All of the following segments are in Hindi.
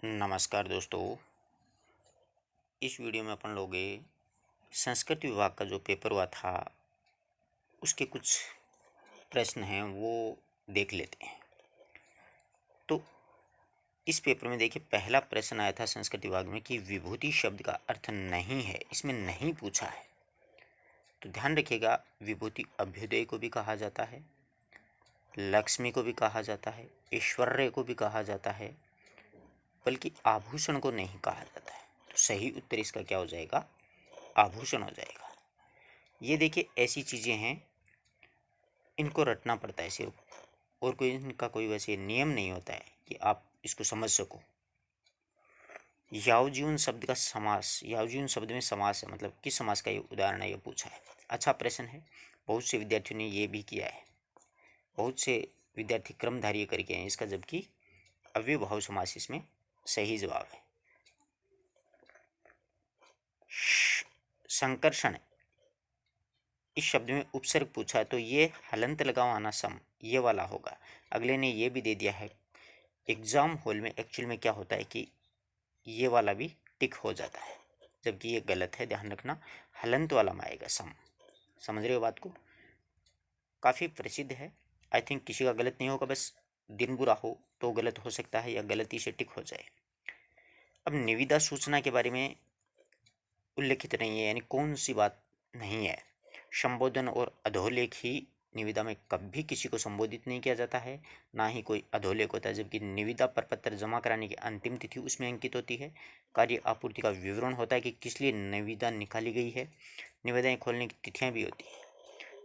नमस्कार दोस्तों। इस वीडियो में अपन लोग संस्कृत विभाग का जो पेपर हुआ था उसके कुछ प्रश्न हैं वो देख लेते हैं। तो इस पेपर में देखिए, पहला प्रश्न आया था संस्कृत विभाग में कि विभूति शब्द का अर्थ नहीं है, इसमें नहीं पूछा है। तो ध्यान रखिएगा, विभूति अभ्युदय को भी कहा जाता है, लक्ष्मी को भी कहा जाता है, ऐश्वर्य को भी कहा जाता है, बल्कि आभूषण को नहीं कहा जाता है। तो सही उत्तर इसका क्या हो जाएगा? आभूषण हो जाएगा। ये देखिए, ऐसी चीज़ें हैं, इनको रटना पड़ता है सिर्फ, और कोई इनका कोई वैसे नियम नहीं होता है कि आप इसको समझ सको। यावजीवन शब्द का समास, यावजीवन शब्द में समास है, मतलब किस समास का ये उदाहरण है, ये पूछा है। अच्छा प्रश्न है, बहुत से विद्यार्थियों ने ये भी किया है, बहुत से विद्यार्थी क्रमधार्य करके हैं इसका, जबकि अव्ययभाव समास इसमें सही जवाब है। संकर्षण, इस शब्द में उपसर्ग पूछा है तो ये हलंत लगाओ आना सम, ये वाला होगा। अगले ने ये भी दे दिया है, एग्जाम हॉल में एक्चुअल में क्या होता है कि ये वाला भी टिक हो जाता है, जबकि ये गलत है, ध्यान रखना। हलंत वाला में आएगा सम। समझ रहे हो बात को? काफ़ी प्रसिद्ध है, आई थिंक किसी का गलत नहीं होगा, बस दिन बुरा हो तो गलत हो सकता है या गलती से टिक हो जाए। अब निविदा सूचना के बारे में उल्लेखित नहीं है, यानी कौन सी बात नहीं है। संबोधन और अधोलेख ही, निविदा में कभी किसी को संबोधित नहीं किया जाता है, ना ही कोई अधोलेख होता है, जबकि निविदा प्रपत्र जमा कराने की अंतिम तिथि उसमें अंकित होती है। कार्य आपूर्ति का विवरण होता है कि किस लिए निविदा निकाली गई है, निविदाएं खोलने की तिथियां भी होती है।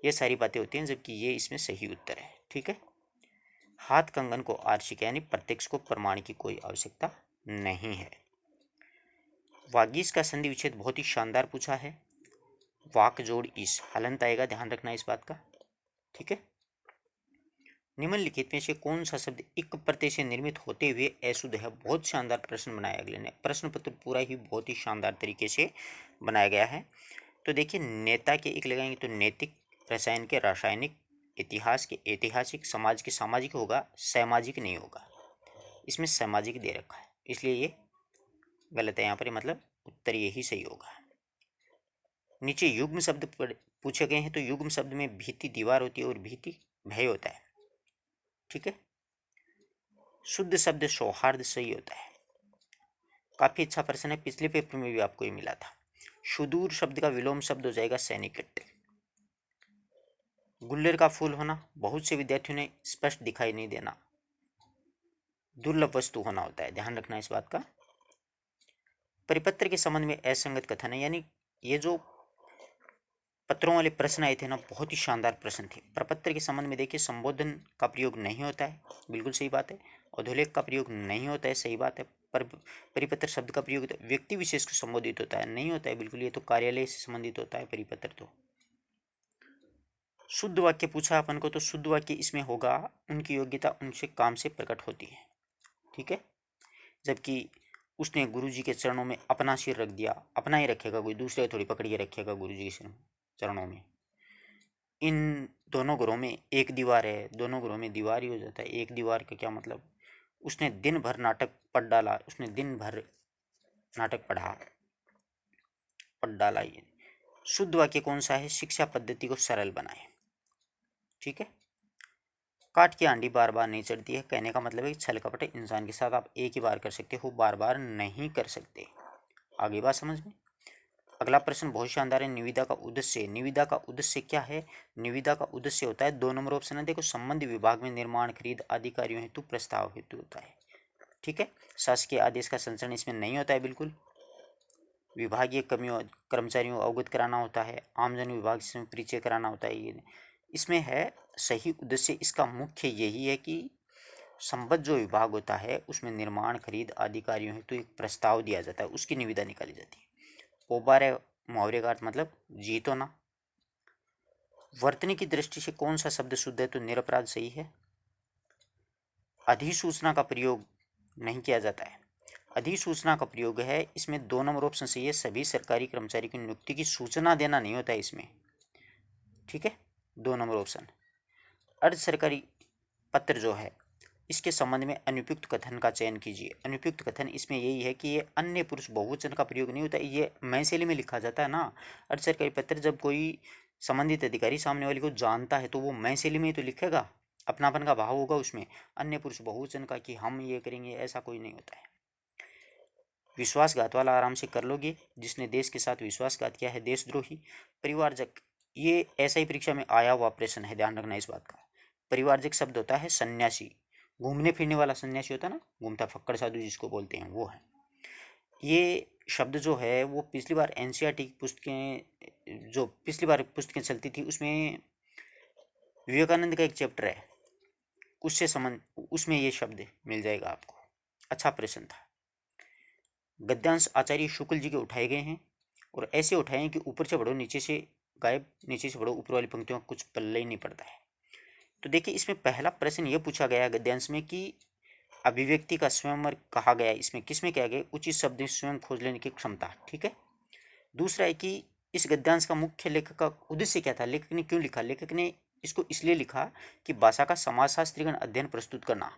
ये सारी बातें होती हैं, जबकि ये इसमें सही उत्तर है। ठीक है। हाथ कंगन को आर्शिक यानी प्रत्यक्ष को प्रमाण की कोई आवश्यकता नहीं है। वागीश का संधि विच्छेद बहुत ही शानदार पूछा है। वाक जोड़ इस, हलंत आएगा, ध्यान रखना इस बात का। ठीक है। निम्नलिखित में से कौन सा शब्द इक प्रत्यय से निर्मित होते हुए अशुद्ध है? बहुत शानदार प्रश्न बनाया अगले ने, प्रश्न पत्र पूरा ही बहुत ही शानदार तरीके से बनाया गया है। तो देखिए, नेता के इक लगाएंगे तो नैतिक, रसायन के रासायनिक, इतिहास के ऐतिहासिक, समाज के सामाजिक होगा, सामाजिक नहीं होगा। इसमें सामाजिक दे रखा है, इसलिए ये गलत है यहाँ पर, मतलब उत्तर यही सही होगा। नीचे युग्म शब्द पूछे गए हैं, तो युग्म शब्द में भीति दीवार होती है और भीति भय होता है। ठीक है। शुद्ध शब्द सौहार्द सही होता है। काफी अच्छा प्रश्न है, पिछले पेपर में भी आपको ये मिला था। सुदूर शब्द का विलोम शब्द हो जाएगा सैनिक। गुल्लर का फूल होना, बहुत से विद्यार्थियों ने स्पष्ट दिखाई नहीं देना, दुर्लभ वस्तु होना होता है, ध्यान रखना इस बात का। परिपत्र के संबंध में असंगत कथन है, यानी ये जो पत्रों वाले प्रश्न आए थे ना, बहुत ही शानदार प्रश्न थे। प्रपत्र के संबंध में देखिए, संबोधन का प्रयोग नहीं होता है, बिल्कुल सही बात है। अधोलेख का प्रयोग नहीं होता है, सही बात है। पर परिपत्र शब्द का प्रयोग व्यक्ति विशेष को संबोधित होता है, नहीं होता है बिल्कुल, ये तो कार्यालय से संबंधित होता है परिपत्र। तो शुद्ध वाक्य पूछा अपन को, तो शुद्ध वाक्य इसमें होगा, उनकी योग्यता उनसे काम से प्रकट होती है। ठीक है। जबकि उसने गुरु जी के चरणों में अपना सिर रख दिया, अपना ही रखेगा, कोई दूसरे थोड़ी पकड़ के रखेगा गुरु जी के चरणों में। इन दोनों घरों में एक दीवार है, दोनों घरों में दीवार ही हो जाता है। एक दीवार का क्या मतलब? उसने दिन भर नाटक पढ़ डाला, उसने दिन भर नाटक पढ़ डाला। ये शुद्ध वाक्य कौन सा है? शिक्षा पद्धति को सरल बनाए। ठीक है। काट की आंडी बार बार नहीं चढ़ती है, कहने का मतलब है कि छल कपट इंसान के साथ आप एक ही बार कर सकते हो, बार बार नहीं कर सकते। आगे बात समझ में। अगला प्रश्न बहुत शानदार है, निविदा का उद्देश्य। निविदा का उद्देश्य क्या है? निविदा का उद्देश्य होता है, 2 नंबर ऑप्शन है, देखो, संबंध विभाग में निर्माण, खरीद आदि कार्यों हेतु प्रस्ताव हेतु होता है। ठीक है। शासकीय आदेश का संचरण इसमें नहीं होता है बिल्कुल। विभागीय कमियों कर्मचारियों को अवगत कराना होता है, आमजन विभाग से परिचय कराना होता है, ये इसमें है। सही उद्देश्य इसका मुख्य यही है कि संबद्ध जो विभाग होता है उसमें निर्माण, खरीद आदि कार्यों हेतु एक प्रस्ताव दिया जाता है, उसकी निविदा निकाली जाती है। पोबार है मुहावरे का अर्थ मतलब जीतो ना। वर्तनी की दृष्टि से कौन सा शब्द शुद्ध है? तो निरपराध सही है। अधिसूचना का प्रयोग नहीं किया जाता है। अधिसूचना का प्रयोग है, इसमें 2 नंबर ऑप्शन सही है, सभी सरकारी कर्मचारी की नियुक्ति की सूचना देना नहीं होता है इसमें। ठीक है, 2 नंबर ऑप्शन। अर्ध सरकारी पत्र जो है इसके संबंध में अनुपयुक्त कथन का चयन कीजिए। अनुपयुक्त कथन इसमें यही है कि ये अन्य पुरुष बहुवचन का प्रयोग नहीं होता, ये मैं शैली में लिखा जाता है ना। अर्थ सरकारी पत्र जब कोई संबंधित अधिकारी सामने वाले को जानता है तो वो मैं शैली में ही तो लिखेगा, अपनापन का भाव होगा उसमें। अन्य पुरुष बहुवचन का कि हम ये करेंगे, ऐसा कोई नहीं होता है। विश्वासघात वाला आराम से कर लोगे। जिसने देश के साथ विश्वासघात किया है देशद्रोही। परिवारजक, ये ऐसा ही परीक्षा में आया हुआ प्रश्न है, ध्यान रखना इस बात का। परिवारजक शब्द होता है सन्यासी, घूमने फिरने वाला सन्यासी होता है ना, घूमता फक्कड़ साधु जिसको बोलते हैं, वो है। ये शब्द जो है वो पिछली बार एनसीईआरटी की पुस्तकें, जो पिछली बार पुस्तकें चलती थी उसमें विवेकानंद का एक चैप्टर है, उससे संबंध, उसमें ये शब्द मिल जाएगा आपको। अच्छा प्रश्न था। गद्यांश आचार्य शुक्ल जी के उठाए गए हैं और ऐसे उठाए हैं कि ऊपर से पढ़ो नीचे से गायब, नीचे से पढ़ो ऊपर वाली पंक्तियों का कुछ पल्ले ही नहीं पड़ता है। तो देखिए इसमें पहला प्रश्न ये पूछा गया है गद्यांश में कि अभिव्यक्ति का स्वयंवर कहा गया है, इसमें किसमें क्या गया, उचित शब्द स्वयं खोज लेने की क्षमता, ठीक है। दूसरा है कि इस गद्यांश का मुख्य लेखक का उद्देश्य क्या था, लेखक ने क्यों लिखा। लेखक ने इसको इसलिए लिखा कि भाषा का समाजशास्त्रीगण अध्ययन प्रस्तुत करना।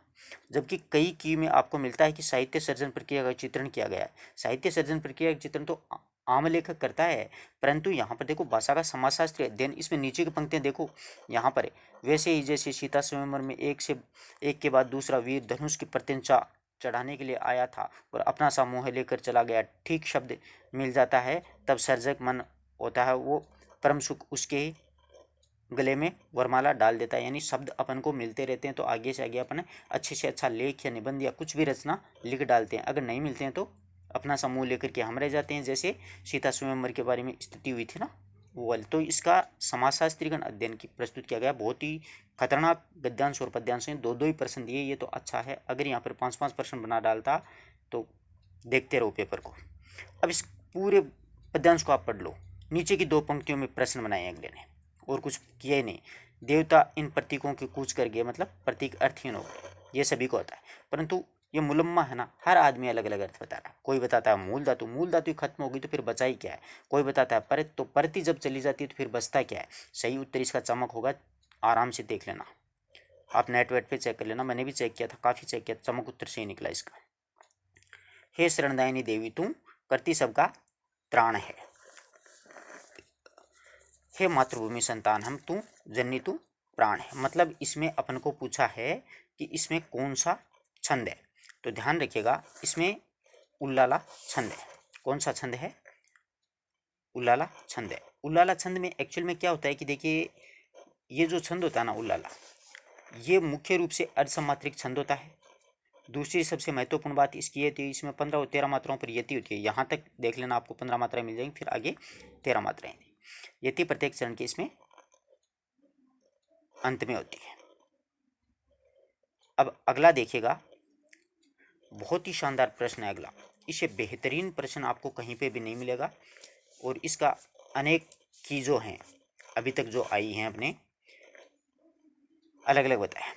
जबकि कई की में आपको मिलता है कि साहित्य सर्जन प्रक्रिया का चित्रण किया गया है। साहित्य सर्जन प्रक्रिया का चित्रण तो आम लेखक करता है, परंतु यहाँ पर देखो भाषा का समाजशास्त्री अध्ययन, इसमें नीचे की पंक्तियाँ देखो यहाँ पर, वैसे ही जैसे सीता स्वयंवर में एक के बाद दूसरा वीर धनुष की प्रत्यंचा चढ़ाने के लिए आया था और अपना सा मोह लेकर चला गया, ठीक शब्द मिल जाता है तब सर्जक मन होता है वो परम सुख उसके गले में वरमाला डाल देता है। यानी शब्द अपन को मिलते रहते हैं तो आगे से आगे अपन अच्छे से अच्छा लेख या निबंध या कुछ भी रचना लिख डालते हैं। अगर नहीं मिलते हैं तो अपना समूह लेकर के हम रह जाते हैं, जैसे सीता स्वयंवर के बारे में स्थिति हुई थी ना वो वाली। तो इसका समाजशास्त्रीगण अध्ययन की प्रस्तुत किया गया। बहुत ही खतरनाक गद्यांश और पद्यांश हैं, दो दो ही प्रश्न दिए, ये तो अच्छा है। अगर यहाँ पर 5-5 प्रश्न बना डालता तो देखते रहो पेपर को। अब इस पूरे पद्यांश को आप पढ़ लो। नीचे की 2 पंक्तियों में प्रश्न बनाए अगले ने और कुछ किया ही नहीं। देवता इन प्रतीकों की कूच कर गए, मतलब प्रतीक अर्थहीन हो गए, ये सभी को होता है। परंतु ये मुलम्मा है ना, हर आदमी अलग अलग अर्थ बता रहा है। कोई बताता है मूल धातु खत्म हो गई तो फिर बचा ही क्या है। कोई बताता है परत, तो परती जब चली जाती है तो फिर बचता क्या है। सही उत्तर इसका चमक होगा, आराम से देख लेना, आप नेट वेट पे चेक कर लेना, मैंने भी चेक किया था, काफ़ी चेक किया, चमक उत्तर से ही निकला इसका। हे शरणदायिनी देवी तू करती सबका त्राण है, हे मातृभूमि संतान हम तू जननी तू प्राण है। मतलब इसमें अपन को पूछा है कि इसमें कौन सा छंद है, तो ध्यान रखिएगा इसमें उल्लाला छंद है। कौन सा छंद है, उल्लाला छंद है। उल्लाला छंद में एक्चुअल में क्या होता है कि देखिए ये जो छंद होता है ना उल्लाला, ये मुख्य रूप से अर्धसमात्रिक छंद होता है। दूसरी सबसे महत्वपूर्ण बात इसकी ये थी, इसमें 15 और 13 मात्राओं पर यति होती है। यहाँ तक देख लेना, आपको 15 मात्राएं मिल जाएंगी, फिर आगे 13 मात्राएं थी। यति प्रत्येक चरण के इसमें अंत में होती है। अब अगला देखिएगा, बहुत ही शानदार प्रश्न है अगला। इससे बेहतरीन प्रश्न आपको कहीं पे भी नहीं मिलेगा और इसका अनेक चीज़ों हैं अभी तक जो आई हैं अपने अलग अलग बताया।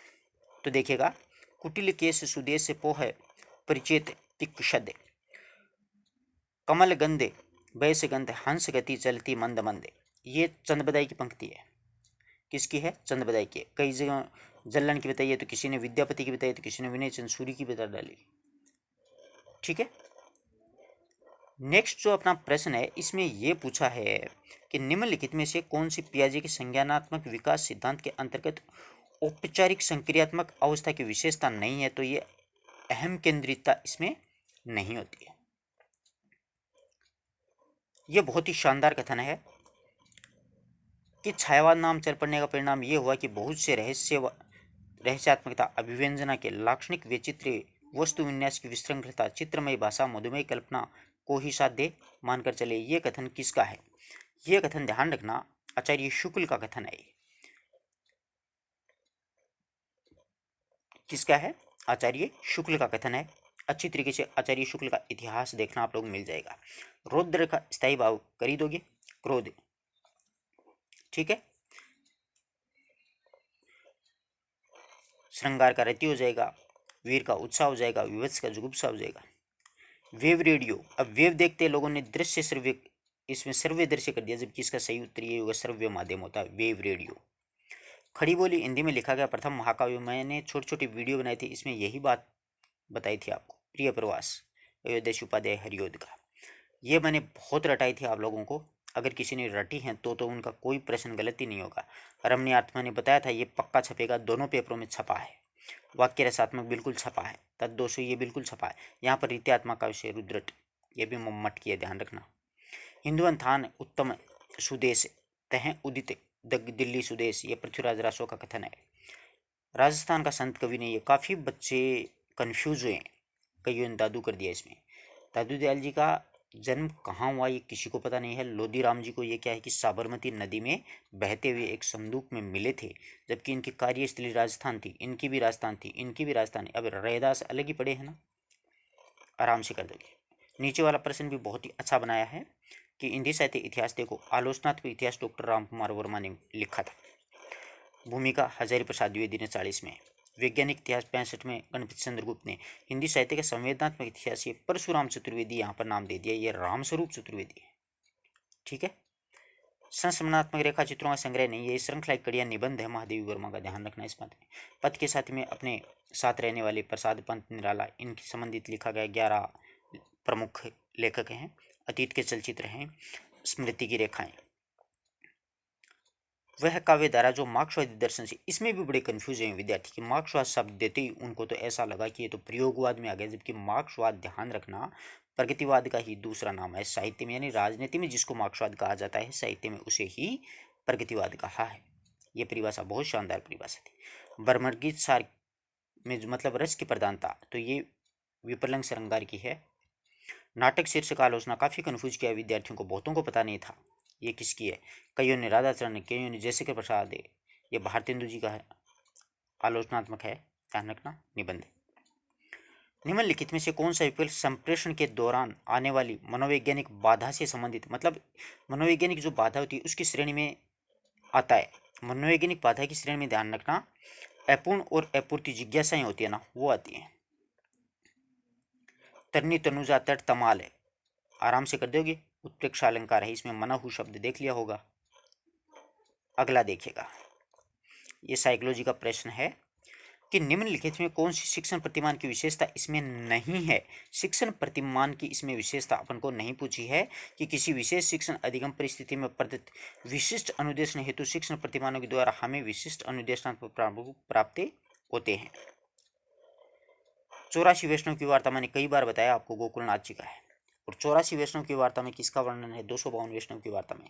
तो देखिएगा, कुटिल केश सुदेश पोह परिचित तिक्षद कमल गंधे वैस गंध हंस गति चलती मंद मंद। ये चंद की पंक्ति है। किसकी है, चंद की है। कई जगह जल्लन की बताई है, तो किसी ने विद्यापति की बताई, तो किसी ने विनय चंद सूरी की बता डाली, ठीक है। नेक्स्ट जो अपना प्रश्न है इसमें यह पूछा है कि निम्नलिखित में से कौन सी पियाजे के संज्ञानात्मक विकास सिद्धांत के अंतर्गत औपचारिक संक्रियात्मक अवस्था की विशेषता नहीं है। तो ये अहम केंद्रितता इसमें नहीं होती है। यह बहुत ही शानदार कथन है कि छायावाद नाम चल पड़ने का परिणाम यह हुआ कि बहुत से रहस्यात्मकता अभिव्यंजना के लाक्षणिक वैचित्र्य वस्तु विन्यास की विशृंखलता चित्रमय भाषा मधुमय कल्पना को ही साध्य मानकर चले। ये कथन किसका है, ये कथन ध्यान रखना आचार्य शुक्ल का कथन है। किसका है, आचार्य शुक्ल का कथन है। अच्छी तरीके से आचार्य शुक्ल का इतिहास देखना आप लोग मिल जाएगा। रौद्र का स्थायी भाव कर दोगे, क्रोध, ठीक है। श्रृंगार का रति हो जाएगा, वीर का उत्साह हो जाएगा, विवत्स का जुगुप्सा हो जाएगा। वेव रेडियो, अब वेव देखते लोगों ने दृश्य श्रव्य, इसमें श्रव्य दृश्य कर दिया, जबकि इसका सही उत्तर ये होगा श्रव्य माध्यम होता है वेव रेडियो। खड़ी बोली हिंदी में लिखा गया प्रथम महाकाव्य। मैंने छोटी छोटी वीडियो बनाई थी, इसमें यही बात बताई थी आपको। प्रिय प्रवास अयोध्या उपाध्याय हरियोध का, ये मैंने बहुत रटाई थी आप लोगों को। अगर किसी ने रटी हैं तो उनका कोई प्रश्न गलत ही नहीं होगा। रमणीयार्थ मैंने बताया था, ये पक्का छपेगा, दोनों पेपरों में छपा है। वाक्य रसात्मक बिल्कुल छपा है। तद्दोषो ये बिल्कुल छपा है। यहाँ पर रीत्यात्मक का विषय रुद्रट, ये भी मम्मट की है, ध्यान रखना। हिंदू थान उत्तम सुदेश तह उदित दिल्ली सुदेश, ये पृथ्वीराज रासो का कथन है। राजस्थान का संत कवि ने, ये काफ़ी बच्चे कन्फ्यूज हुए हैं, कईयों ने दादू कर दिया इसमें। दादू दयाल जी का जन्म कहाँ हुआ ये किसी को पता नहीं है। लोधी राम जी को ये क्या है कि साबरमती नदी में बहते हुए एक संदूक में मिले थे, जबकि इनकी कार्यस्थली राजस्थान थी, इनकी भी राजस्थान थी, इनकी भी राजस्थान। अब रैदास अलग ही पड़े हैं ना, आराम से कर दोगे। नीचे वाला प्रश्न भी बहुत ही अच्छा बनाया है कि हिंदी साहित्य इतिहास देखो, आलोचनात्मक इतिहास डॉक्टर राम कुमार वर्मा ने लिखा था। भूमिका हजारी प्रसाद द्विवेदी ने 40 में। वैज्ञानिक इतिहास 65 में गणपति चंद्र गुप्त ने। हिंदी साहित्य का संवेदनात्मक इतिहास, ये परशुराम चतुर्वेदी यहाँ पर नाम दे दिया, ये रामस्वरूप चतुर्वेदी है। ठीक है। संस्मरणात्मक रेखा चित्रों का संग्रह नहीं, ये श्रृंखला कड़िया निबंध है महादेवी वर्मा का, ध्यान रखना इस बात में। पथ के साथ में अपने साथ रहने वाले प्रसाद पंत निराला, इनकी संबंधित लिखा गया 11 प्रमुख लेखक हैं। अतीत के चलचित्र हैं। स्मृति की रेखाएं, वह काव्य धारा जो मार्क्सवादी दर्शन से, इसमें भी बड़े कंफ्यूज हैं विद्यार्थी कि मार्क्सवाद शब्द देते ही उनको तो ऐसा लगा कि ये तो प्रयोगवाद में आ गया, जबकि मार्क्सवाद, ध्यान रखना, प्रगतिवाद का ही दूसरा नाम है साहित्य में। यानी राजनीति में जिसको मार्क्सवाद कहा जाता है, साहित्य में उसे ही प्रगतिवाद कहा है। ये परिभाषा बहुत शानदार परिभाषा थी। बर्मर्गीत सार में मतलब रस की प्रधानता, तो ये विपर्लंग श्रृंगार की है। नाटक शीर्षक आलोचना काफ़ी कन्फ्यूज किया विद्यार्थियों को, बहुतों को पता नहीं था ये किसकी है। कईयों ने राधाचरण ने, कईयों ने जयशेखर प्रसाद है, ये भारतेंदु जी का है, आलोचनात्मक है, ध्यान रखना निबंध। निम्नलिखित में से कौन सा विकल्प संप्रेषण के दौरान आने वाली मनोवैज्ञानिक बाधा से संबंधित, मतलब मनोवैज्ञानिक जो बाधा होती है उसकी श्रेणी में आता है। मनोवैज्ञानिक बाधा की श्रेणी में ध्यान रखना अपूर्ण और अपूर्ति जिज्ञासाएं होती है ना, वो आती हैं। तरनी तनुजा तट तमाल है, आराम से कर दोगे। उत्प्रेक्षा अलंकार है, इसमें मनाहु शब्द देख लिया होगा। अगला देखिएगा, ये साइकोलॉजी का प्रश्न है कि निम्नलिखित में कौन सी शिक्षण प्रतिमान की विशेषता इसमें नहीं है। शिक्षण प्रतिमान की इसमें विशेषता अपन को नहीं पूछी है कि किसी विशेष शिक्षण अधिगम परिस्थिति में प्रदत्त विशिष्ट अनुदेशन हेतु शिक्षण प्रतिमानों के द्वारा हमें विशिष्ट अनुदेशनात्मक प्राप्त होते हैं। 84 वैष्णव की वार्ता मैंने कई बार बताया आपको, गोकुलनाथ जी का है। और 84 वैष्णव की वार्ता में किसका वर्णन है? 252 वैष्णव की वार्ता में।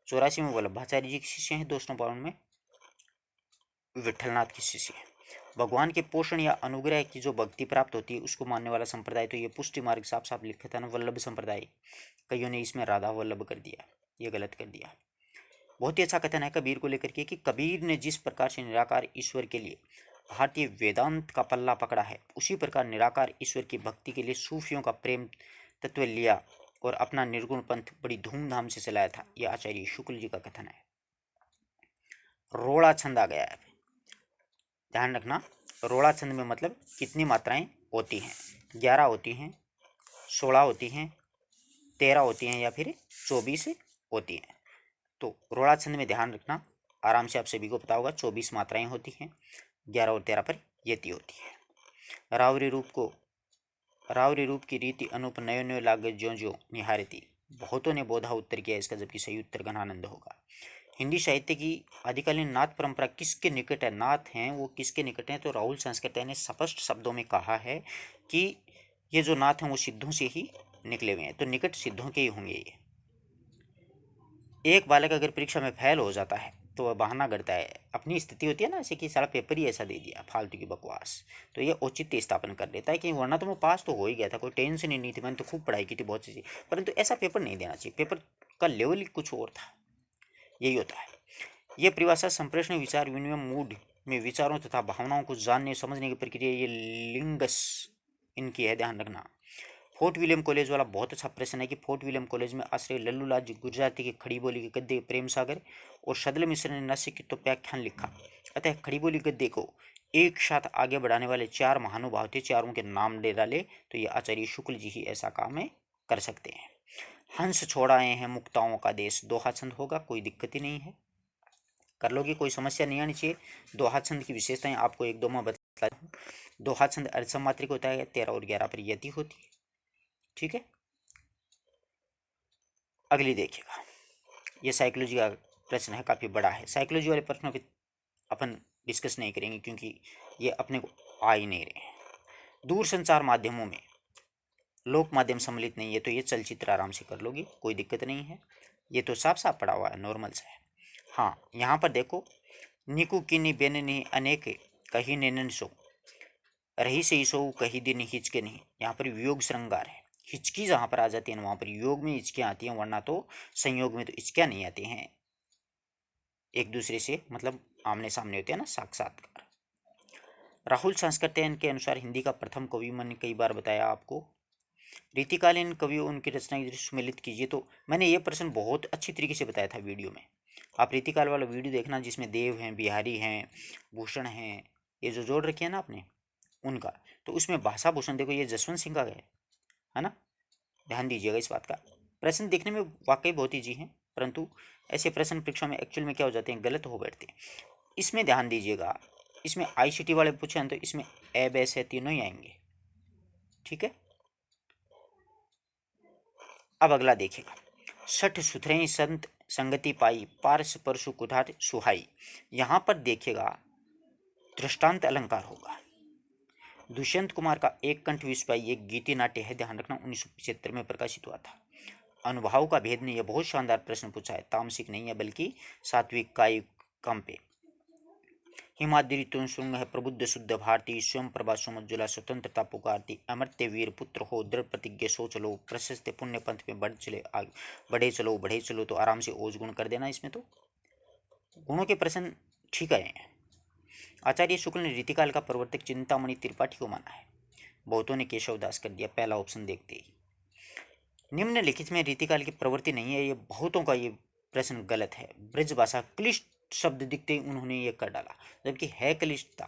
84 में वल्लभाचार्य जी के शिष्य हैं, 252 में विठलनाथ के शिष्य हैं। भगवान के पोषण या अनुग्रह की जो भक्ति प्राप्त होती है उसको मानने वाला संप्रदाय, तो ये पुष्टि मार्ग साफ साफ लिखा था ना, वल्लभ संप्रदाय। कईयों ने इसमें राधा वल्लभ कर दिया, ये गलत कर दिया। बहुत ही अच्छा कथन है कबीर को लेकर के कि कबीर ने जिस प्रकार से निराकार ईश्वर के लिए भारतीय वेदांत का पल्ला पकड़ा है, उसी प्रकार निराकार ईश्वर की भक्ति के लिए सूफियों का प्रेम तत्व लिया और अपना निर्गुण पंथ बड़ी धूमधाम से चलाया था। यह आचार्य शुक्ल जी का कथन है। रोड़ा छंद आ गया है, ध्यान रखना। रोड़ा छंद में मतलब कितनी मात्राएं होती हैं? 11 होती हैं, 16 होती हैं, 13 होती हैं या फिर 24 होती हैं। तो रोड़ा छंद में ध्यान रखना, आराम से आप सभी को पता होगा, 24 मात्राएं होती हैं, 11 और 13 पर यति होती है। रावरी रूप की रीति अनूप नयो नयो लागे ज्यो ज्यो निहारती, बहुतों ने बोधा उत्तर किया इसका, जबकि सही उत्तर घनानंद होगा। हिंदी साहित्य की आदिकालीन नाथ परंपरा किसके निकट है? नाथ हैं वो किसके निकट हैं? तो राहुल संस्कृत ने स्पष्ट शब्दों में कहा है कि ये जो नाथ हैं वो सिद्धों से ही निकले हुए हैं, तो निकट सिद्धों के ही होंगे ये। एक बालक अगर परीक्षा में फेल हो जाता है तो वह बहाना करता है, अपनी स्थिति होती है ना ऐसे कि सारा पेपर ही ऐसा दे दिया, फालतू की बकवास, तो ये औचित्य स्थापन कर देता है कि वरना तो मैं पास तो हो ही गया था, कोई टेंशन ही नहीं थी, मैंने तो खूब पढ़ाई की थी बहुत सी, परंतु ऐसा पेपर नहीं देना चाहिए, पेपर का लेवल ही कुछ और था, यही होता है। यह परिभाषा संप्रेषण विचार विनिमय मूड में विचारों तथा भावनाओं को जानने समझने की प्रक्रिया, ये लिंगस इनकी है, ध्यान रखना। फोर्ट विलियम कॉलेज वाला बहुत अच्छा प्रश्न है कि फोर्ट विलियम कॉलेज में आश्रय लल्लूलाल जी गुजराती के खड़ी बोली के गद्य प्रेम सागर और सदल मिश्र ने नासिक व्याख्यान लिखा। अतः खड़ी बोली गद्य को एक साथ आगे बढ़ाने वाले 4 महानुभाव थे, चारों के नाम ले डाले तो ये आचार्य शुक्ल जी ही ऐसा काम है कर सकते हैं। हंस छोड़ाए हैं मुक्ताओं का देश, दोहा छंद होगा, कोई दिक्कत ही नहीं है। कर लोगे, कोई समस्या नहीं आनी चाहिए। दोहा छंद की विशेषताएं आपको एक दो में बता दूँ। दोहा छंद अर्धसमात्रिक होता है, 13 और 11 पर यति होती है। ठीक है, अगली देखिएगा, ये साइकोलॉजी का प्रश्न है, काफ़ी बड़ा है। साइकोलॉजी वाले प्रश्नों पे अपन डिस्कस नहीं करेंगे क्योंकि ये अपने को आ ही नहीं रहे हैं। दूर संचार माध्यमों में लोक माध्यम सम्मिलित नहीं है, तो ये चलचित्र आराम से कर लोगी, कोई दिक्कत नहीं है। ये तो साफ साफ पड़ा हुआ है, नॉर्मल से है। हाँ, यहाँ पर देखो, निकू किन्नी बेननी अनेक कहीं नेनन सो रही से सो कहीं दिन हिचके नहीं। यहाँ पर वियोग श्रृंगार है, हिचकी जहाँ पर आ जाती है ना वहाँ पर योग में हिचकियाँ आती हैं, वरना तो संयोग में तो हिचकियाँ नहीं आती हैं। एक दूसरे से मतलब आमने सामने होते हैं ना, साक्षात्कार। राहुल सांस्कृत्यायन के अनुसार हिंदी का प्रथम कवि, मैंने कई बार बताया आपको। रीतिकालीन कवियों उनकी रचनाएं सुमेलित कीजिए। तो मैंने ये प्रश्न बहुत अच्छी तरीके से बताया था वीडियो में, आप रीतिकाल वाला वीडियो देखना, जिसमें देव हैं, बिहारी हैं, भूषण हैं, ये जो जोड़ रखे हैं ना आपने उनका। तो उसमें भाषा भूषण देखो, ये जसवंत सिंह का है ना, ध्यान दीजिएगा इस बात का। प्रश्न देखने में वाकई बहुत ईजी हैं, परंतु ऐसे प्रश्न परीक्षा में एक्चुअल में क्या हो जाते हैं, गलत हो बैठते हैं। इसमें ध्यान दीजिएगा, इसमें ICT वाले पूछे हैं तो इसमें ए बेस है, तीनों ही आएंगे। ठीक है, अब अगला देखिएगा, सठ सुथरे संत संगति पाई, पारस परशु कुठार सुहाई। यहाँ पर देखिएगा दृष्टांत अलंकार होगा। दुष्यंत कुमार का एक कंठ विस्पाई एक गीति नाट्य है, ध्यान रखना, 1975 में प्रकाशित हुआ था। अनुभाव का भेद ने यह बहुत शानदार प्रश्न पूछा है, तामसिक नहीं है बल्कि सात्विक कायिक कंपे। हिमाद्री तुम शुंग है प्रबुद्ध शुद्ध भारती, स्वयं प्रभा सुमज्जुला स्वतंत्रता पुकारती, अमर्त्य वीर पुत्र हो दृढ़ प्रतिज्ञ सो चलो, प्रशस्त पुण्य पंथ में बढ़ चले आगे, बढ़े चलो। तो आराम से ओज गुण कर देना, इसमें तो गुणों के प्रश्न ठीक आए हैं। आचार्य शुक्ल ने रीतिकाल का प्रवर्तक चिंतामणि त्रिपाठी को माना है, बहुतों ने केशवदास कर दिया, पहला ऑप्शन देखते ही। निम्नलिखित में रीतिकाल की प्रवृत्ति नहीं है, ये बहुतों का ये प्रश्न गलत है। ब्रज भाषा क्लिष्ट शब्द दिखते ही उन्होंने ये कर डाला, जबकि है क्लिष्टता।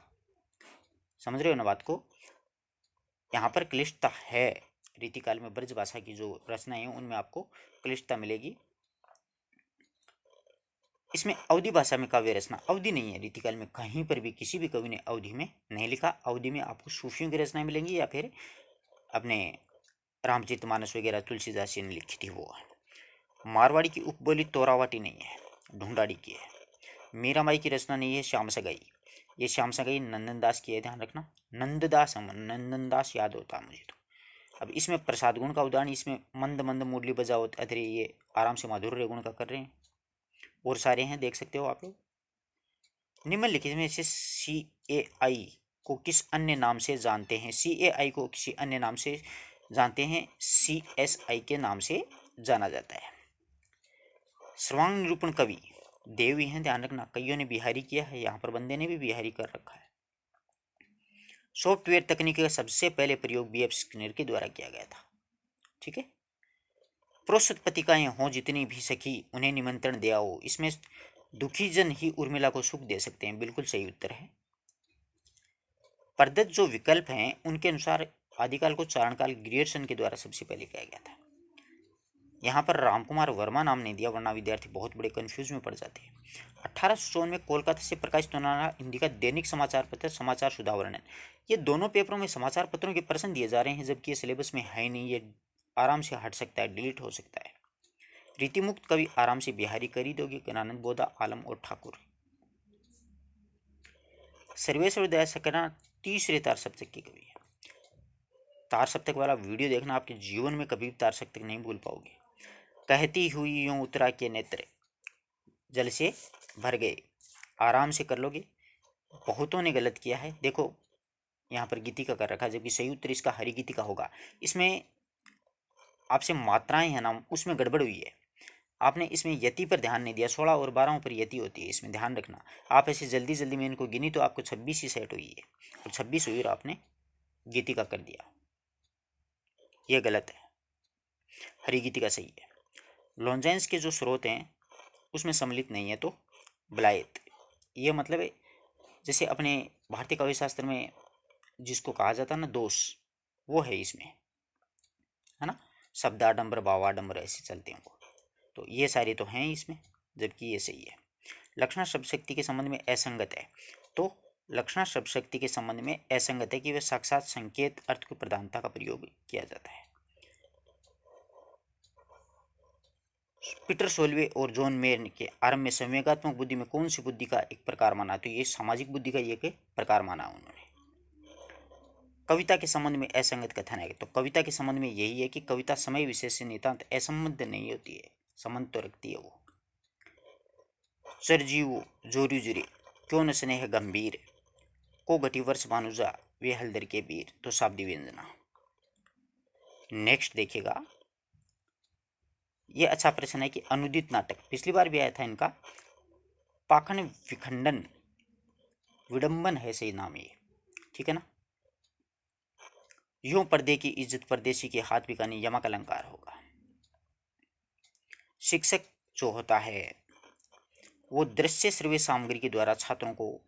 समझ रहे हो ना बात को, यहाँ पर क्लिष्टता है। रीतिकाल में ब्रज भाषा की जो रचनाएं हैं उनमें आपको क्लिष्टता मिलेगी। इसमें अवधि भाषा में काव्य रचना, अवधि नहीं है रीतिकाल में, कहीं पर भी किसी भी कवि ने अवधि में नहीं लिखा। अवधि में आपको सूफियों की रचनाएं मिलेंगी या फिर अपने रामचरितमानस वगैरह तुलसीदास जी ने लिखी थी वो। मारवाड़ी की उपबोली तोरावाटी नहीं है, ढूंढाड़ी की है। मीराबाई की रचना नहीं है, श्याम सगाई, ये श्याम सगाई नंदनदास की है, ध्यान रखना, नंदनदास याद होता है मुझे तो। अब इसमें प्रसाद गुण का उदाहरण, इसमें मंद मंद मुरली बजाओ अधरे, ये आराम से माधुर्य गुण का कर रहे हैं, और सारे हैं, देख सकते हो आप लोग। निम्नलिखित में से CAI को किस अन्य नाम से जानते हैं? CAI को किसी अन्य नाम से जानते हैं, CSI के नाम से जाना जाता है। सर्वांग निरूपण कवि देव ही हैं, ध्यान रखना, कईयों ने बिहारी किया है, यहाँ पर बंदे ने भी बिहारी कर रखा है। सॉफ्टवेयर तकनीक का सबसे पहले प्रयोग BF स्किनर के द्वारा किया गया था। ठीक है, प्रोसत पतिकाएं हों जितनी भी सखी उन्हें निमंत्रण दे आओ, इसमें दुखी जन ही उर्मिला को सुख दे सकते हैं, बिल्कुल सही उत्तर है। प्रदत्त जो विकल्प हैं उनके अनुसार आदिकाल को चारणकाल ग्रियर्सन के द्वारा सबसे पहले किया गया था। यहाँ पर रामकुमार वर्मा नाम नहीं दिया, वरना विद्यार्थी बहुत बड़े कंफ्यूज में पड़ जाते हैं। 1854 में कोलकाता से प्रकाशित होने वाला हिंदी का दैनिक समाचार पत्र समाचार सुधावर्णन, ये दोनों पेपरों में समाचार पत्रों के प्रश्न दिए जा रहे हैं, जबकि ये सिलेबस में है नहीं, ये आराम से हट सकता है, डिलीट हो सकता है। रीतिमुक्त कवि आराम से बिहारी कर ही दोगे, ज्ञानानंद बोधा, आलम और ठाकुर। सर्वेश्वर दया सकना तीसरे तार सप्तक के कवि है। तार सप्तक वाला वीडियो देखना, आपके जीवन में कभी तार सप्तक नहीं भूल पाओगे। कहती हुई यूं उतरा के नेत्र जल से भर गए, आराम से कर लोगे। बहुतों ने गलत किया है, देखो यहाँ पर गीतिका कर रखा है, जबकि सही उत्तर इसका हरि गीतिका होगा। इसमें आपसे मात्राएं हैं ना, उसमें गड़बड़ हुई है, आपने इसमें यति पर ध्यान नहीं दिया। 16 और 12 पर यति होती है, इसमें ध्यान रखना। आप ऐसे जल्दी जल्दी में इनको गिनी तो आपको 26 ही सेट हुई है, और 26 हुई और आपने गीतिका कर दिया, यह गलत है, हरि गीतिका सही है। लॉन्जेंस के जो स्रोत हैं उसमें सम्मिलित नहीं है, तो ब्लायत, ये मतलब है जैसे अपने भारतीय काव्य शास्त्र में जिसको कहा जाता है ना दोष, वो है इसमें, है ना, शब्दाडंबर भावाडंबर ऐसे चलते हैं वो, तो ये सारे तो हैं इसमें, जबकि ये सही है। लक्षणा शब्द शक्ति के संबंध में असंगत है। तो लक्षणा शब्द शक्ति के संबंध में असंगत है कि वह साक्षात संकेत अर्थ की प्रधानता का प्रयोग किया जाता है। पीटर सोल्वे और जॉन मेयर के आरंभ में संवेगात्मक बुद्धि में कौन सी बुद्धि का एक प्रकार माना? तो ये सामाजिक बुद्धि का एक प्रकार माना उन्होंने। कविता के संबंध में असंगत कथन है। तो कविता के संबंध में यही है कि कविता समय विशेष से नितांत असंबद्ध नहीं होती है, संबंध तो रखती है वो। चरजीवो जोरू जुरे क्यों न स्नेह गंभीर को घटी वर्ष भानुजा वे हलदर के वीर। तो शाब्दी व्यंजना। नेक्स्ट देखिएगा, ये अच्छा प्रश्न है कि अनुदित नाटक, पिछली बार भी आया था इनका, पाखंड विखंडन विडंबन है सही नाम ये, ठीक है ना। यूं पर्दे की इज्जत परदेसी के हाथ बिकानी यमक अलंकार होगा। शिक्षक जो होता है वो दृश्य श्रव्य सामग्री के द्वारा छात्रों को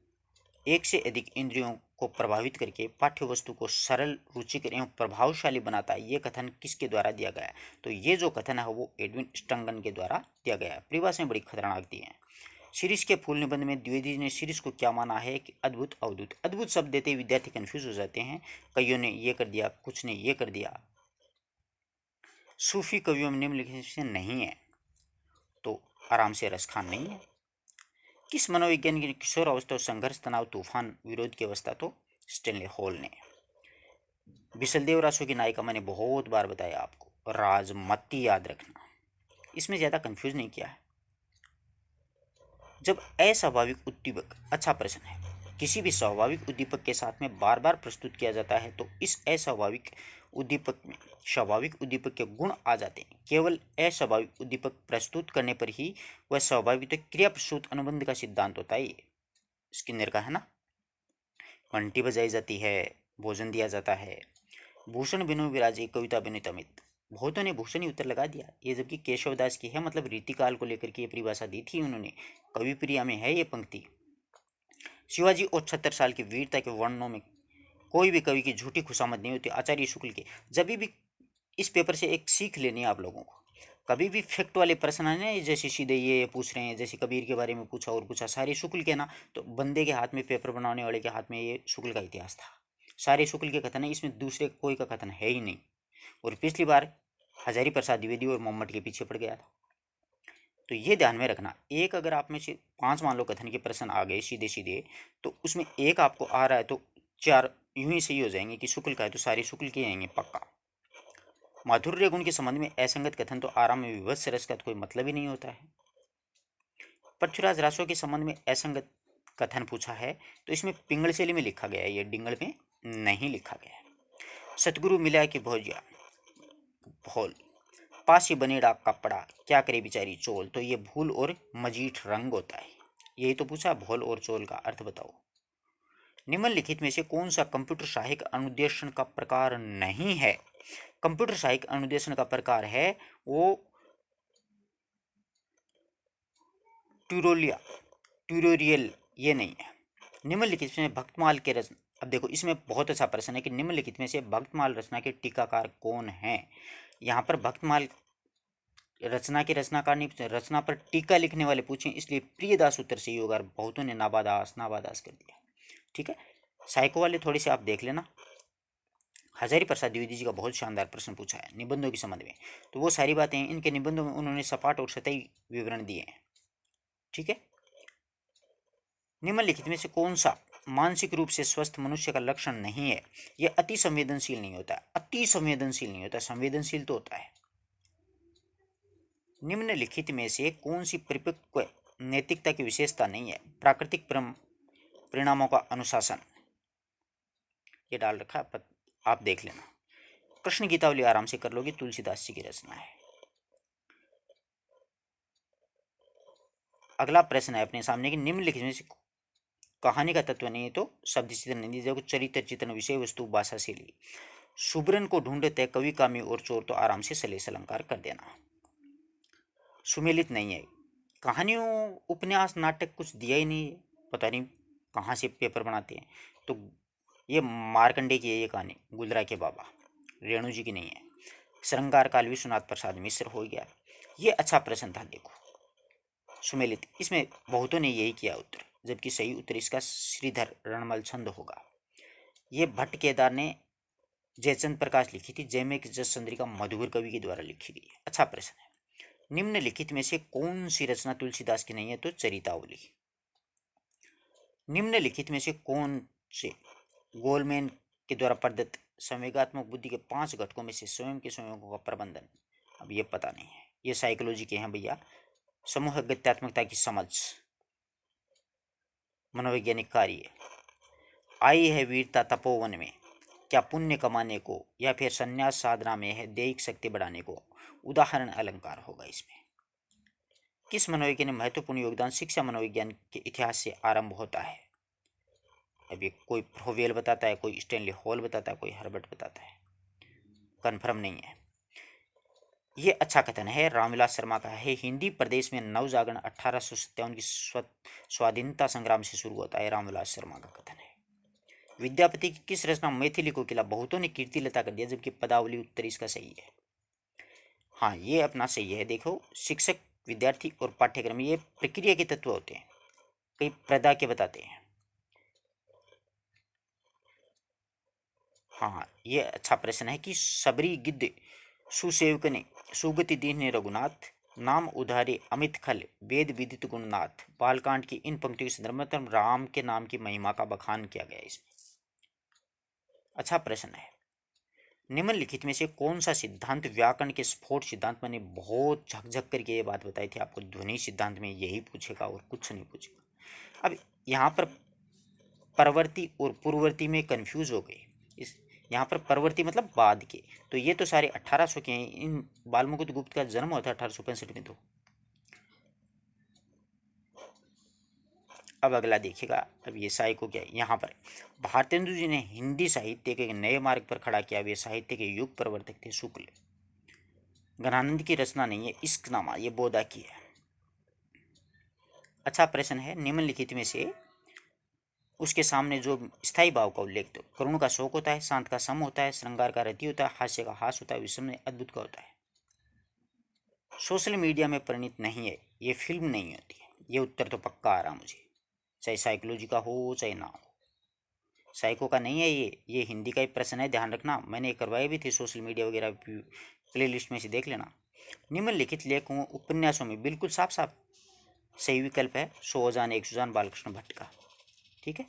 एक से अधिक इंद्रियों को प्रभावित करके पाठ्य वस्तु को सरल, रुचिकर एवं प्रभावशाली बनाता है। ये कथन किसके द्वारा दिया गया है? तो ये जो कथन है वो एडविन स्टंगन के द्वारा दिया गया है। परिभाषाएं बड़ी खतरनाक दी हैं। शीरीष के फूल निबंध में द्विवेदी ने शीरीष को क्या माना है कि अद्भुत अवधूत। अद्भुत शब्द देते ही विद्यार्थी कंफ्यूज हो जाते हैं, कईयों ने ये कर दिया, कुछ ने ये कर दिया। सूफी कवियों में निम्नलिखित से नहीं है, तो आराम से रसखान नहीं है। किस मनोविज्ञान की किशोर अवस्था, संघर्ष, तनाव, तूफान, विरोध की अवस्था? तो स्टेनले हॉल ने। बिसलदेव रासो की नायिका मैंने बहुत बार बताया आपको, राजमती याद रखना, इसमें ज्यादा कंफ्यूज नहीं किया है। जब अस्वाभाविक उद्दीपक, अच्छा प्रश्न है, किसी भी स्वाभाविक उद्दीपक के साथ में बार बार प्रस्तुत किया जाता है तो इस अस्वाभाविक उद्दीपक में स्वाभाविक उद्दीपक के गुण आ जाते हैं। केवल अस्वाभाविक उद्दीपक प्रस्तुत करने पर ही वह स्वाभाविक क्रिया प्रसूत अनुबंध का सिद्धांत होता है। ये स्किनर का है ना। घंटी बजाई जाती है, भोजन दिया जाता है, भूषण बिनु विराजे कविता बिनु अमित। बहुतों ने भूषण ही उत्तर लगा दिया, ये जबकि केशवदास की है, मतलब रीतिकाल को लेकर के ये परिभाषा दी थी उन्होंने। कवि प्रिया में है ये पंक्ति। शिवाजी और 76 साल की वीरता के वर्णनों में कोई भी कवि की झूठी खुशामद नहीं होती। आचार्य शुक्ल के, जब भी इस पेपर से एक सीख लेनी है आप लोगों को, कभी भी फैक्ट वाले प्रश्न आने, जैसे सीधे ये पूछ रहे हैं, जैसे कबीर के बारे में पूछा और पूछा, सारे शुक्ल के ना, तो बंदे के हाथ में, पेपर बनाने वाले के हाथ में ये शुक्ल का इतिहास था, सारे शुक्ल के कथन है, इसमें दूसरे कोई का कथन है ही नहीं। और पिछली बार हजारी प्रसाद द्विवेदी और मोहम्मद के पीछे पड़ गया था। तो ये ध्यान में रखना, एक अगर आप में से 5 मान लो कथन के प्रश्न आ गए सीधे सीधे, तो उसमें एक आपको आ रहा है तो 4 यूं ही सही हो जाएंगे कि शुक्ल का है तो सारे शुक्ल के आएंगे पक्का। माधुर्य गुण के संबंध में असंगत कथन, तो आराम में विभत्स रस का तो कोई मतलब ही नहीं होता है। पृथ्वीराज रासो के संबंध में असंगत कथन पूछा है, तो इसमें पिंगल शैली में लिखा गया है, ये डिंगल में नहीं लिखा गया है। सतगुरु मिला के भोजिया भोल पासी बनेड़ा कपड़ा क्या करे बिचारी चोल। तो ये भूल और मजीठ रंग होता है। यही तो पूछा, भोल और चोल का अर्थ बताओ। निम्नलिखित में से कौन सा कंप्यूटर सहायक अनुदेशन का प्रकार नहीं है? कंप्यूटर सहायक अनुदेशन का प्रकार है वो ट्यूटोरियल, ये नहीं है। निम्नलिखित में भक्तमाल के रचना, अब देखो इसमें बहुत अच्छा प्रश्न है कि निम्नलिखित में से भक्तमाल रचना के टीकाकार कौन है। यहाँ पर भक्तमाल रचना के रचनाकार नहीं पूछे, रचना पर टीका लिखने वाले पूछे, इसलिए प्रियदास उत्तर सही होगा। बहुतों ने नाबादास नाबादास कर दिया, ठीक है। साइको वाले थोड़े से आप देख लेना। हजारी प्रसाद द्विवेदी जी का बहुत शानदार प्रश्न पूछा है निबंधों के संबंध में, तो वो सारी बातें इनके निबंधों में उन्होंने सपाट और सतही विवरण दिए हैं, ठीक है। निम्नलिखित में से कौन सा मानसिक रूप से स्वस्थ मनुष्य का लक्षण नहीं है? यह अति संवेदनशील नहीं होता, अति संवेदनशील नहीं होता, संवेदनशील तो होता है। निम्नलिखित में से कौन सी परिपक्व नैतिकता की विशेषता नहीं है? प्राकृतिक परिणामों का अनुशासन, ये डाल रखा है, आप देख लेना। कृष्ण गीतावली आराम से कर लोगे, तुलसीदास जी की रचना है। अगला प्रश्न है अपने सामने कि निम्नलिखित में से कहानी का तत्व नहीं है, तो शब्द चित्रण नहीं दिया, चरित्र चित्रण, विषय वस्तु, भाषा शैली। सुब्रन को ढूंढते कवि कामी और चोर, तो आराम से सलेस अलंकार कर देना। सुमेलित नहीं है, कहानियों उपन्यास नाटक कुछ दिया ही नहीं है, पता नहीं कहाँ से पेपर बनाते हैं। तो ये मार्कंडे की है ये कहानी, गुलरा के बाबा, रेणु जी की नहीं है। श्रृंगार काल विश्वनाथ प्रसाद मिश्र हो गया। ये अच्छा प्रश्न था, देखो सुमेलित, इसमें बहुतों ने यही किया उत्तर, जबकि सही उत्तर इसका श्रीधर रणमल छंद होगा। ये भट्ट केदार ने जयचंद प्रकाश लिखी थी, जयमेघ जस चंद्रिका मधुकर कवि के द्वारा लिखी गई है। अच्छा प्रश्न है, निम्नलिखित में से कौन सी रचना तुलसीदास की नहीं है? तो चरितावली। निम्नलिखित में से कौन से गोलमैन के द्वारा प्रदत्त संवेगात्मक बुद्धि के 5 घटकों में से स्वयं के संवेगों का प्रबंधन, अब ये पता नहीं है, ये साइकोलॉजी के हैं भैया। समूह गत्यात्मकता की समझ, मनोवैज्ञानिक कार्य, आई है वीरता तपोवन में, क्या पुण्य कमाने को, या फिर संन्यास साधना में है दैहिक शक्ति बढ़ाने को, उदाहरण अलंकार होगा इसमें। किस मनोविज्ञान में महत्वपूर्ण योगदान शिक्षा मनोविज्ञान के इतिहास से आरंभ होता है? अब ये कोई फ्रोवेल बताता है, कोई स्टैनली हॉल बताता है, कोई हर्बर्ट बताता है, कन्फर्म नहीं है। ये अच्छा कथन है, रामविलास शर्मा का है। हिंदी प्रदेश में नवजागरण 1857 की स्वाधीनता संग्राम से शुरू होता है, रामविलास शर्मा का कथन है। विद्यापति की किस रचना मैथिली को किला? बहुतों ने कीर्तिलता कर दिया, जबकि पदावली उत्तर इसका सही है। हाँ, ये अपना सही है। देखो, शिक्षक, विद्यार्थी और पाठ्यक्रम ये प्रक्रिया के तत्व होते हैं, कई प्रदा के बताते हैं। हाँ, ये अच्छा प्रश्न है कि सबरी गिद्ध सुसेवक ने सुगति दीन रघुनाथ, नाम उधारे अमित खल, वेद विदित गुणनाथ। बालकांड की इन पंक्तियों के संदर्भ में राम के नाम की महिमा का बखान किया गया इसमें। अच्छा प्रश्न है, निम्नलिखित में से कौन सा सिद्धांत व्याकरण के स्फोट सिद्धांत? मैंने बहुत झकझक करके ये बात बताई थी आपको, ध्वनि सिद्धांत में यही पूछेगा और कुछ नहीं पूछेगा। अब यहाँ पर परवर्ती और पूर्ववर्ती में कंफ्यूज हो गए। इस यहाँ पर परवर्ती मतलब बाद के, तो ये तो सारे 1800 के हैं। इन बालमुकुंद गुप्त का जन्म हुआ था 1865 में। तो अब अगला देखिएगा, अब ये साहित्य क्या है। यहाँ पर भारतेंदु जी ने हिंदी साहित्य के नए मार्ग पर खड़ा किया। वे साहित्य के युग प्रवर्तक थे। शुक्ल, घनानंद की रचना नहीं है। इश्कनामा ये बोधा की है। अच्छा प्रश्न है, निम्नलिखित में से उसके सामने जो स्थायी भाव का उल्लेख, तो करुण का शोक होता है, शांत का सम होता है, श्रृंगार का रति होता है, हास्य का हास होता है, विषम में अद्भुत का होता है। सोशल मीडिया में परिणित नहीं है, ये फिल्म नहीं होती है। ये उत्तर तो पक्का आ रहा मुझे, चाहे साइकोलॉजी का हो चाहे ना हो। साइको का नहीं है ये हिंदी का ही प्रश्न है, ध्यान रखना। मैंने करवाए भी थे सोशल मीडिया वगैरह, प्ले लिस्ट में से देख लेना। निम्नलिखित लेखों उपन्यासों में बिल्कुल साफ साफ सही विकल्प है सोजान एक सुजान बालकृष्ण भट्ट का। ठीक है,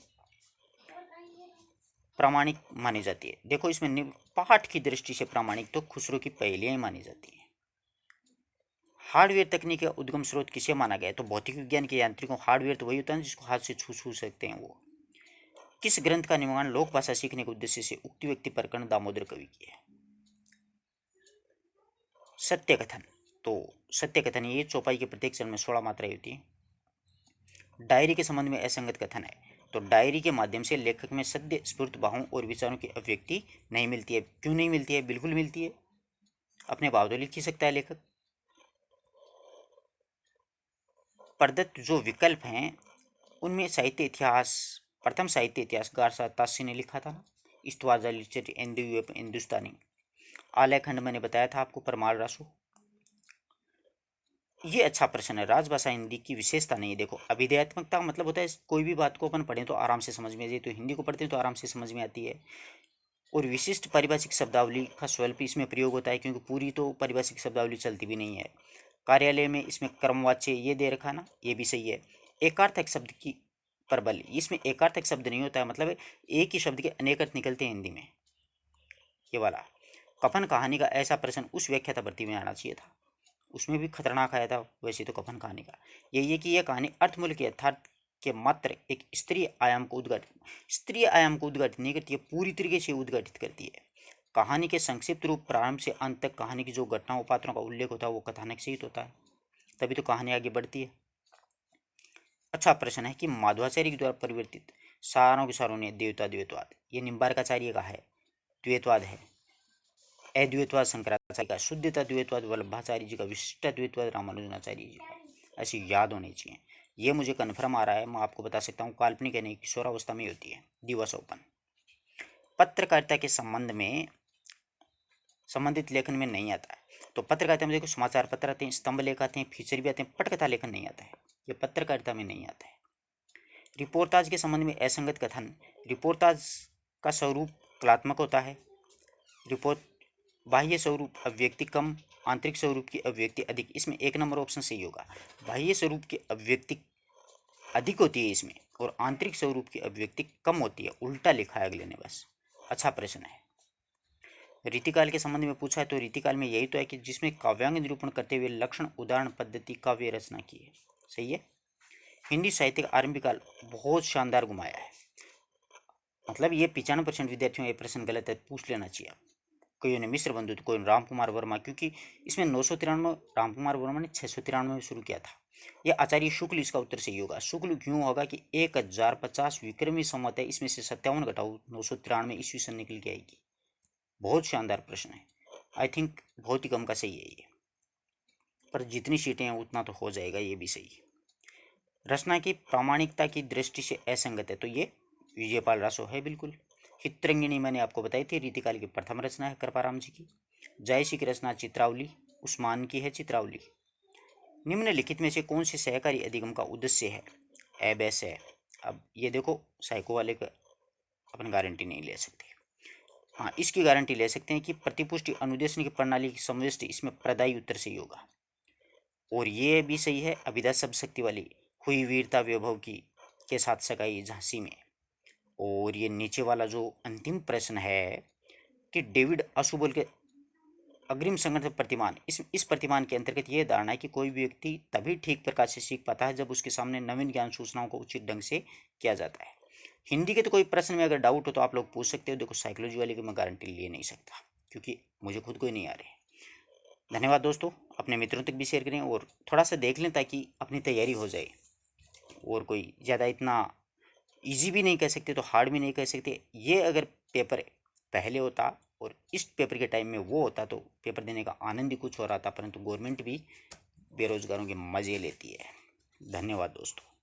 प्रामाणिक मानी जाती है। देखो इसमें पाठ की दृष्टि से प्रामाणिक तो खुसरो की पहेलियां ही मानी जाती है। हार्डवेयर तकनीक का उद्गम स्रोत किसे माना गया है? तो भौतिक विज्ञान के यांत्रिकों। हार्डवेयर तो वही होता है जिसको हाथ से छू सकते हैं वो। किस ग्रंथ का निर्माण लोक भाषा सीखने के उद्देश्य से उक्ति व्यक्ति प्रकरण दामोदर कवि की है? सत्य कथन। तो सत्य कथन ये चौपाई के प्रत्येक चरण में 16 मात्राएं होती है। डायरी के संबंध में असंगत कथन है। तो डायरी के माध्यम से लेखक में सद्य स्फूर्त भावों और विचारों की अभिव्यक्ति नहीं मिलती है। क्यों नहीं मिलती है? बिल्कुल मिलती है, अपने भाव तो लिख ही सकता है लेखक। प्रदत्त जो विकल्प हैं उनमें साहित्य इतिहास, प्रथम साहित्य इतिहास गारसा तासी ने लिखा था। इस्तवाजा लिटरेचर हिंदुस्तानी। आलेखंड मैंने बताया था आपको, परमार रासु। ये अच्छा प्रश्न है। राजभाषा हिंदी की विशेषता नहीं है। देखो, अभिधेयात्मकता का मतलब होता है कोई भी बात को अपन पढ़ें तो आराम से समझ में आ जाए। तो हिंदी को पढ़ते हैं तो आराम से समझ में आती है। और विशिष्ट पारिभाषिक शब्दावली का स्वल्प इसमें प्रयोग होता है, क्योंकि पूरी तो पारिभाषिक शब्दावली चलती भी नहीं है। कार्यालय में इसमें कर्मवाच्य ये दे रखा ना, ये भी सही है। एकार्थक शब्द की प्रबल, इसमें एकार्थक शब्द नहीं होता है, मतलब एक ही शब्द के अनेक अर्थ निकलते हैं हिंदी में, ये वाला। कफन कहानी का ऐसा प्रश्न उस व्याख्याता भर्ती में आना चाहिए था, उसमें भी खतरनाक आया था वैसे तो कफन कहानी का। यही है कि यह कहानी अर्थमूल्य के यथार्थ के मात्र एक स्तरीय आयाम को उद्घाटित नहीं करती है, पूरी तरीके से उद्घाटित करती है। कहानी के संक्षिप्त रूप प्रारंभ से अंत तक कहानी की जो घटनाओं पात्रों का उल्लेख होता है वो कथानक से ही होता है, तभी तो कहानी आगे बढ़ती है। अच्छा प्रश्न है कि माधवाचार्य के द्वारा परिवर्तित सारों के सारों ने देवता द्वैतवाद, ये निम्बार्काचार्य का है, द्वैतवाद है। अद्वैतवाद शंकराचार्य का, शुद्धता द्वैतवाद वल्लभाचार्य जी का, विशिष्ट द्वैतवाद रामानुजनाचार्य जी का। ऐसी याद होनी चाहिए। ये मुझे कन्फर्म आ रहा है, मैं आपको बता सकता हूँ। काल्पनिक यानी किशोरावस्था में होती है। दिवसोपन पत्रकारिता के संबंध में संबंधित लेखन में नहीं आता है। तो पत्रकारिता में देखो समाचार पत्र आते हैं, स्तंभ लेख आते हैं, फीचर भी आते हैं, पटकथा लेखन नहीं आता है। ये पत्रकारिता में नहीं आता है। रिपोर्टाज के संबंध में असंगत कथन, रिपोर्टाज का स्वरूप कलात्मक होता है। रिपोर्ट बाह्य स्वरूप अभिव्यक्ति कम, आंतरिक स्वरूप की अभिव्यक्ति अधिक। इसमें 1 नंबर ऑप्शन सही होगा। बाह्य स्वरूप की अभिव्यक्ति अधिक होती है इसमें, और आंतरिक स्वरूप की अभिव्यक्ति कम होती है। उल्टा लिखा है अगले ने बस। अच्छा प्रश्न है। रीतिकाल के संबंध में पूछा है तो रीतिकाल में यही तो है कि जिसमें काव्यांग निरूपण करते हुए लक्षण उदाहरण पद्धति काव्य रचना की है। सही है। हिंदी साहित्य का आरंभिक काल बहुत शानदार घुमाया है। मतलब ये 95% विद्यार्थियों का ये प्रश्न गलत है, पूछ लेना चाहिए। कोई ने मिश्र बंधु, कोई राम कुमार वर्मा, क्योंकि इसमें 993, राम कुमार वर्मा ने 693 में शुरू किया था। ये आचार्य शुक्ल इसका उत्तर सही होगा। शुक्ल क्यों होगा कि 1050 विक्रमी संवत है, इसमें से 57 घटाओ 993 ईस्वी सन निकल के आएगी। बहुत शानदार प्रश्न है। आई थिंक बहुत ही कम का सही है ये, पर जितनी सीटें हैं उतना तो हो जाएगा, ये भी सही है। रचना की प्रामाणिकता की दृष्टि से असंगत है तो ये विजयपाल रासो है बिल्कुल। चित्रंगिनी मैंने आपको बताई थी, रीतिकाल की प्रथम रचना है कृपाराम जी की। जायसी की रचना चित्रावली, उस्मान की है चित्रावली। निम्नलिखित में से कौन से सहकारी अधिगम का उद्देश्य है? एबेस है। अब ये देखो, साइको वाले का अपन गारंटी नहीं ले सकते। हाँ, इसकी गारंटी ले सकते हैं कि प्रतिपुष्टि अनुदेशन की प्रणाली की समष्टि, इसमें प्रदायी उत्तर सही होगा। और ये भी सही है, अभिधा शब्द शक्ति वाली, हुई वीरता वैभव की के साथ सगाई झांसी में। और ये नीचे वाला जो अंतिम प्रश्न है कि डेविड असुबल के अग्रिम संगठन प्रतिमान, इस प्रतिमान के अंतर्गत ये धारणा है कि कोई भी व्यक्ति तभी ठीक प्रकार से सीख पाता है जब उसके सामने नवीन ज्ञान सूचनाओं को उचित ढंग से किया जाता है। हिंदी के तो कोई प्रश्न में अगर डाउट हो तो आप लोग पूछ सकते हो। देखो साइकोलॉजी वाले की मैं गारंटी ले नहीं सकता क्योंकि मुझे खुद को ही नहीं आ रहे। धन्यवाद दोस्तों, अपने मित्रों तक भी शेयर करें और थोड़ा सा देख लें ताकि अपनी तैयारी हो जाए। और कोई ज़्यादा इतना इजी भी नहीं कह सकते तो हार्ड भी नहीं कह सकते। ये अगर पेपर पहले होता और इस पेपर के टाइम में वो होता तो पेपर देने का आनंद ही कुछ हो रहा था, परंतु गवर्नमेंट भी बेरोजगारों के मज़े लेती है। धन्यवाद दोस्तों।